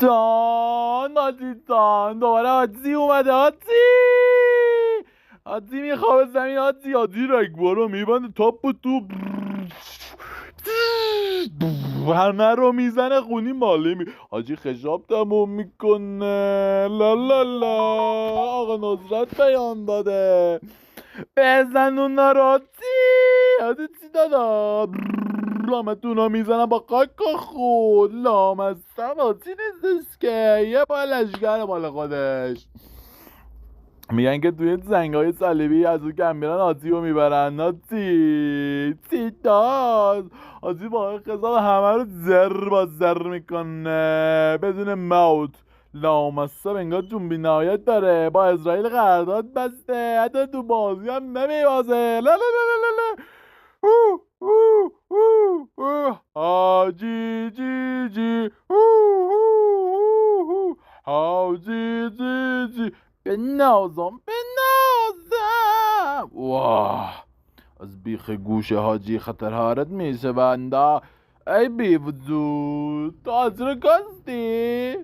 جان دوباره حاجی اومده. حاجی میخوابه زمین. حاجی رگبارو میبنده تاپ و تو همه رو میزنه خونی ماله حاجی خشاب تموم میکنه. لا لا لا آقا نصرت بیان داده بزن اونا رو. حاجی چی دادا لامتون رو میزنن با قاکا خود لامستم. حاجی نیستش که یه با لشگر مال خودش. میگن که توی زنگای صلیبی از اون کم میرن حاجی رو میبرن. چی داد حاجی با خزاب همه رو زر با زر میکنه بدون موت. لامصب انگار جنبی نهایت داره با اسرائیل قرارداد بسته حتی تو بازی هم نمیبازه. لا لا لا لا لا. حاجی جی جی حاجی جی جی بنازم. واه از بیخ گوش حاجی خطر حارت میشه بنده. ای بی وجود تاجر کاستی.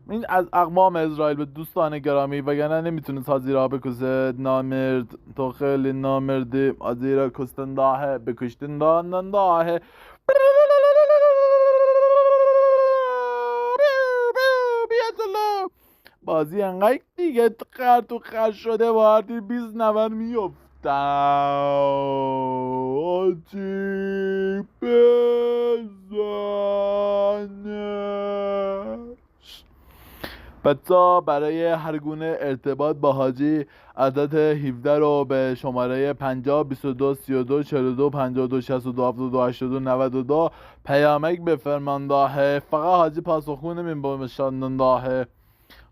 این از اقوام اسرائیل به دوستان گرامی وگرنه نمیتونست حاجی را بکشه. نامرد تو خیلی نامردی. حاجی را کستن داهه بکشتن داهه. بازی انقدر دیگه تو خر شده باردی 20 نفر میفتم. حاجی بزنش. بچه برای هر گونه ارتباط با حاجی عدد 17 رو به شماره 50 22 32 42 52 62 72 82 92 پیامک بفرمانده. فقط حاجی پاسخگو نمیم با مشاندنده.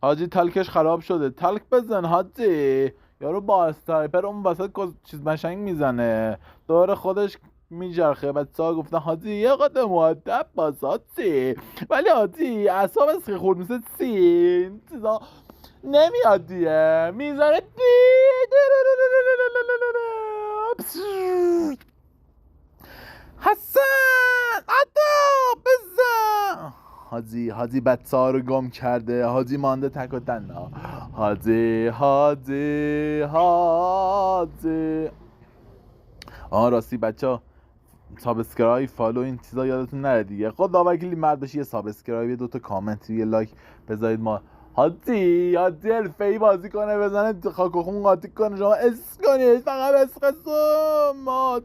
حاجی تلکش خراب شده. تلک بزن حاجی. یارو با استایپر اون وسط چیز مشنگ میزنه دور خودش میجرخه. بچه ها گفتن حاجی یه قدر مؤدب باز حاجی. ولی حاجی اعصاب از که خورد مثل سین چیزا نمیاد دیگه میزنه حسن عطا بزن. حاجی بچه ها رو گم کرده. حاجی مانده تک و تنها. حاجی راستی بچه ها سابسکرایب فالو این چیزا یادتون نره دیگه. خدا وکیلی مرد باشی یه سابسکرایب یه دوتا کامنت یه لایک بذارید. ما حاجی حرفه‌ای بازی کنه بزنه خاک و خون قاطی کنه شما اس کنید فقط اسم ما